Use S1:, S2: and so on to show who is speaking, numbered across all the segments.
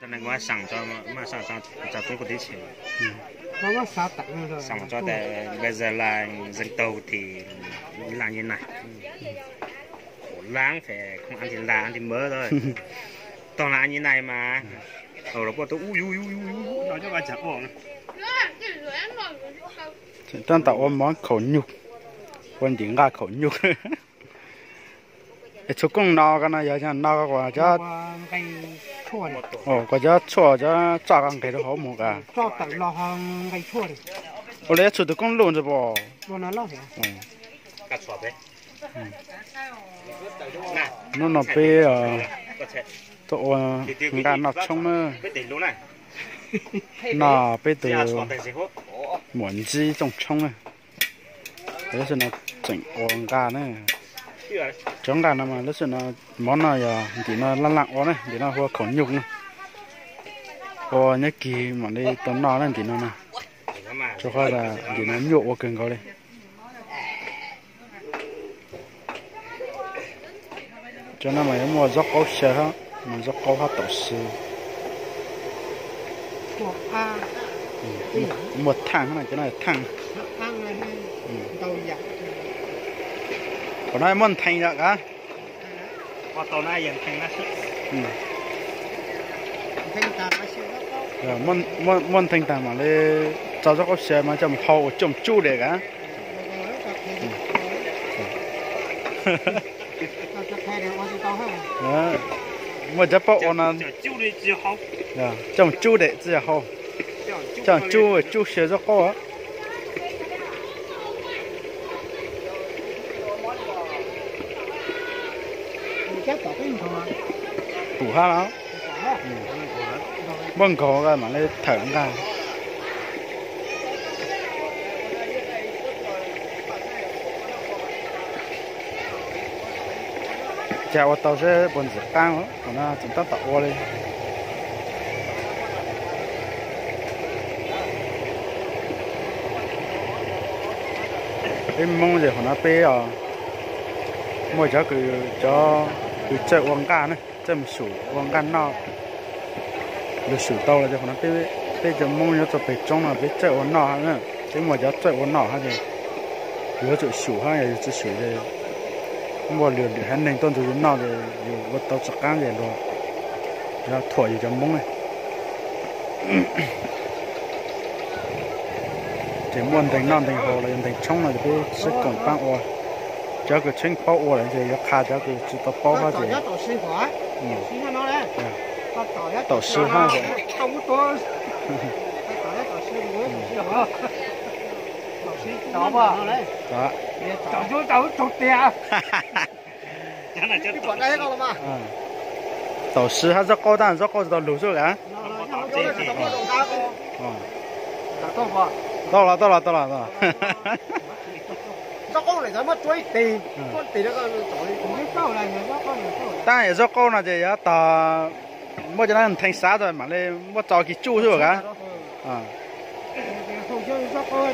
S1: cho nên qua sẵn cho mà sẵn cho tôi có tí钱
S2: nó có sao tặng rồi
S1: sẵn cho để bây giờ là dân tàu thì làm như này láng phải không ăn thì là ăn thì mỡ thôi toàn là ăn như này mà ở đó tôi nói cho bà chả ổn
S3: ตั้งแต่ว่าmón khẩu nhụcวันđiểm ra khẩu nhục chú cũng no cái này giờ no cái quả cho
S2: cái chua này
S3: quả cho chua cho cho cái cái đó hổ một cả
S2: cho tặng lò hàng cái chua này
S3: 我来出的公路这不
S2: luôn nó lò
S1: cắt xóa đấy
S3: nó bị tụi người ta nó trong nữa nó bị từ muộn gì trong trong này đấy là nó chỉnh ổn cả này trong cả mà nó là món này thì nó lăn lặng quá này thì nó hoa khổn nhục này nhớ kỳ mà đi tốn nó này thì nó này cho coi là thì nó nhộ qua cần có đây cho nên mà mua dốc câu xe ha mà dốc câu hết tổ sư một thang này cái này thang còn nói món thành rồi cả
S1: qua tàu này dần thành nó
S3: rồi món thành tàng mà lấy cho dốc câu xe mà chấm hậu chấm chu để cả mua chấp bộ nó chồng chú để chỉ hậu chồng chú xe rất cao á đủ ha nó vâng có cái mà lấy thở ra chào tàu sẽ buồn giật căng đó, còn nó chúng ta tạo qua đi. Em mong gì nó bé mua cho cái chợ quảng ca này, chợ một số quảng ca nó được sửa tàu là cho nó bé cho mong cho bé trong là bé chợ quảng nọ nữa, chứ mua cho chợ quảng nọ hay gì, vừa chợ sửa hay là chợ sửa gì mua liền để hắn nên tôn thủ đến nào rồi vừa tao sạc cán vậy rồi ra thổi gì cho mông này chỉ muốn thành non thành hồ là thành trong là cái sức còn bao ô cho cái chính bao ô là gì nó khai cho cái chỉ tao bao hết gì tổ sư ha rồi
S2: đó mà
S3: đó
S2: chụp tiền
S3: tổ sư ha rất cao tan rất cao tao lùi rồi cả到了
S2: rất cao này sao truy tiền con tiền nó có cao này
S3: 但也rất cao là gì á ta mua cho nó thành xã rồi mà lên mua cho cái chu rồi cả
S2: không chơi rất cao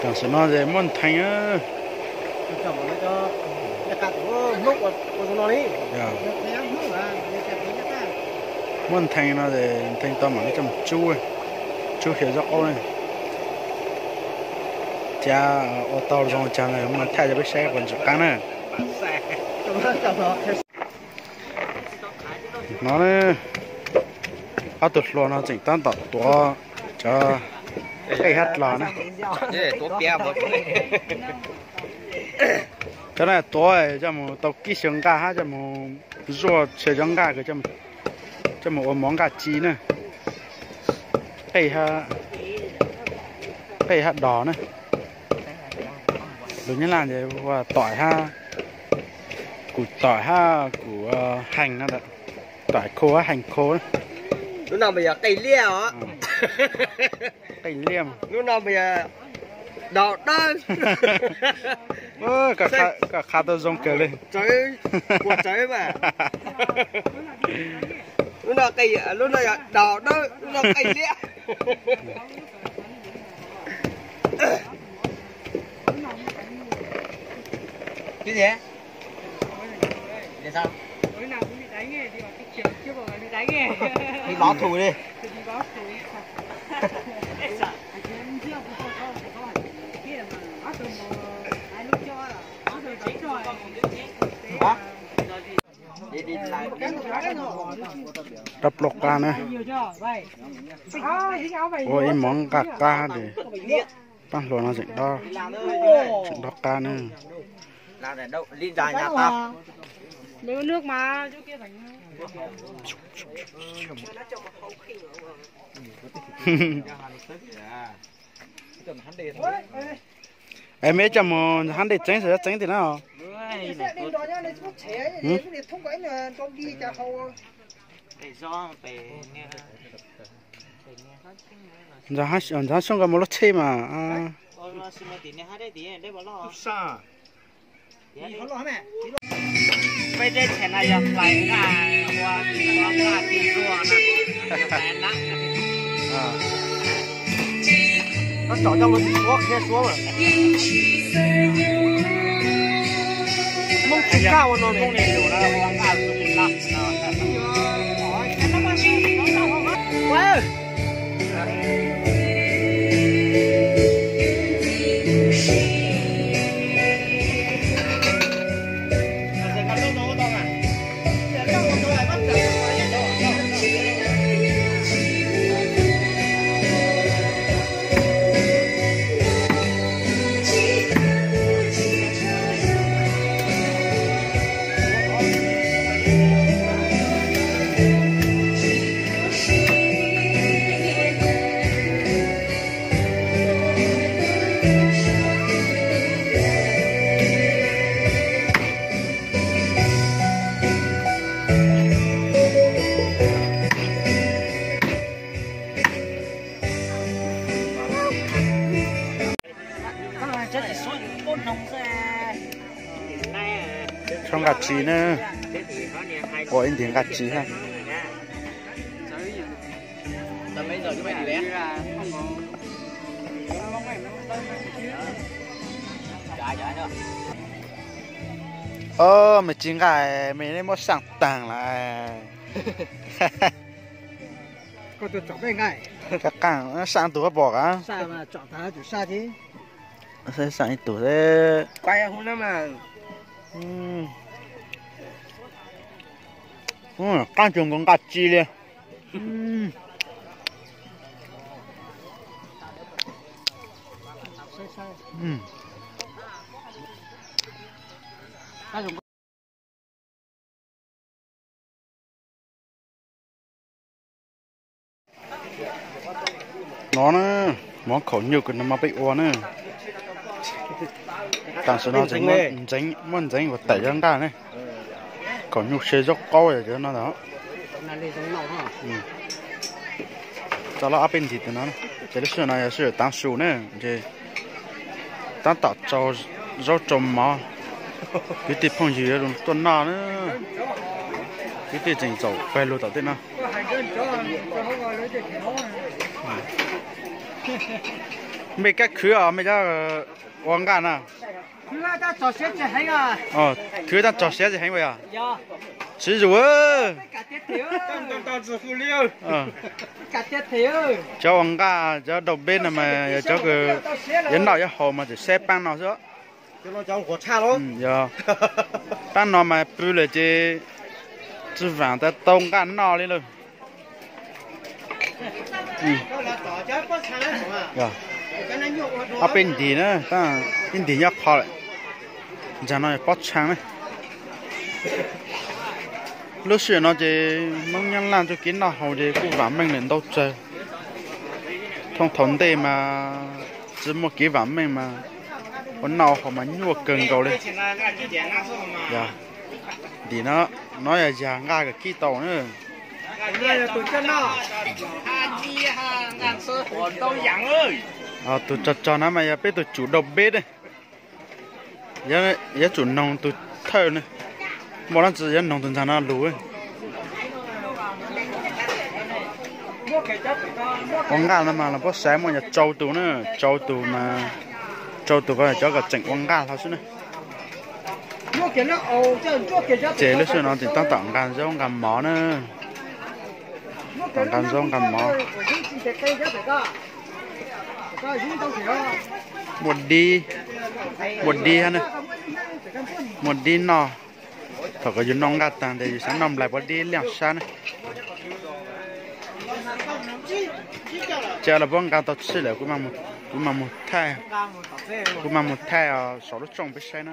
S3: chẳng sợ nó gì muốn thành á muốn thành nó thì thành to mà nó trong chú hiểu rõ này cha ô tô rồi cha này mà thay cho cái xe còn chụp cán này nó này áo tụt luôn nó chỉnh tan tọt tua cho cái hát lò này cái này tối cho một tàu kỹ xương cá ha cho một ruột chơi trứng cá cái cho một món cá chi này cái hạt đỏ này đúng như là gì và tỏi ha củ tỏi ha củ hành đó tỏi khô á hành khô á
S2: lúc nào bây giờ cây liêu á
S3: cây liêm
S2: lúc nào bây giờ đỏ đơn
S3: cả khá tôi dùng kêu lên
S2: trời quạt trời mà lúc nào cây lúc nào đỏ đơn lúc nào cây liêu Cái gì? Để sao?
S4: Tối nào cũng bị đánh ấy, thì bảo cái chiều trước bảo bị đánh ấy.
S2: Đi báo thù đi.
S4: Thì đi báo thù.
S2: Đi lại.
S3: đập lọc ca nữa ôi món cà ca thì tăng luôn nó dịch đó ca nữa
S2: Làm để đâu? Đi ra nhà ta.
S4: Nếu nước mà chỗ kia thành
S3: em ấy chăm hắn để tránh sẽ tránh thì nào giờ hắn xong cái một lót xe mà
S4: bây giờ thế này là phải là hoa tiền rùa nè
S2: Nó chọn trong một số kia xuống rồi. Mông chỉ cao nó không này đủ là hoa ngà dùng lắm. Wow.
S3: trong gà chí nữa của anh tiếng gà chí ha
S2: Tầm mấy giờ chúng mày đi bé?
S3: mày chính gà mày nên mua sẵn tàng lại
S2: Có tôi chọn cái ngay.
S3: các càng sang tủ bỏ á
S2: Sao mà chọn thả chủ sao thế?
S3: sẽ sang tủ thế
S2: Quay không lắm mà.
S3: càng trồng con gà chí liền nó nữa món khẩu nhiều cái nó mà bị uốn nữa càng số nó dính và tẩy răng cả này khẩu nhiều xe dốc cao rồi chứ nó đó cho nó áp bên thịt nó cái đó này là tăng số nữa chứ tăng tạo cho rau trồng mà cái tiệm phong gì đó tuần nào nữa cái tiệm chỉnh dầu phải luôn tạo tên nào mấy cái khứa à mấy cái quảng cáo à
S2: Khứa ta cho xe chỉ hành à?
S3: khứa ta cho xe chỉ hành vậy à?
S2: Dạ.
S3: Chỉ rồi.
S2: Cả tiết thiếu.
S1: Tao chỉ phụ liệu.
S2: Cả tiết thiếu.
S3: Cho quảng cáo cho đầu bên là mà cho cái dẫn đạo cho họ mà chỉ xe pan nào chứ.
S2: Cho nó cho火叉咯。
S3: dạ. Pan nào mà bự là chỉ vàng ta tông cái nào lên rồi. Dạ. Bên thì nữa, ta bên thì nhắc khó lại, giờ nó bắt chang này, lúc xưa nó chỉ mong nhân làm cho kiến nào hầu thì cũng vắng mình lên đâu chơi, thông thống đây mà chỉ một cái vắng mình mà, con nào họ mà nhua cần cầu lên, dạ, thì nó nói là già ngay cái kỹ tàu nữa. Tụi cho nó mà biết tụi chủ đầu bếp đây, giờ chủ nông tụi thợ này, mỗi lần chỉ giờ nông tụi nó lú ấy, quảng cáo mà là có sáng mà nhà trâu tụi nữa, trâu tụi mà trâu tụi có cho cả chỉnh quảng cáo thôi chứ này, chế lúc xưa nó thì tao tặng gan giống gan mỏ nữa tặng gan giống gan mỏ một đi ha nè một đi nọ thôi có dùng nong gạt tàng để sáng nằm lại một đi lẹo xa nè chờ là bọn gạt tao吃了cũng mà một thay sáu lúc trông biết sai nữa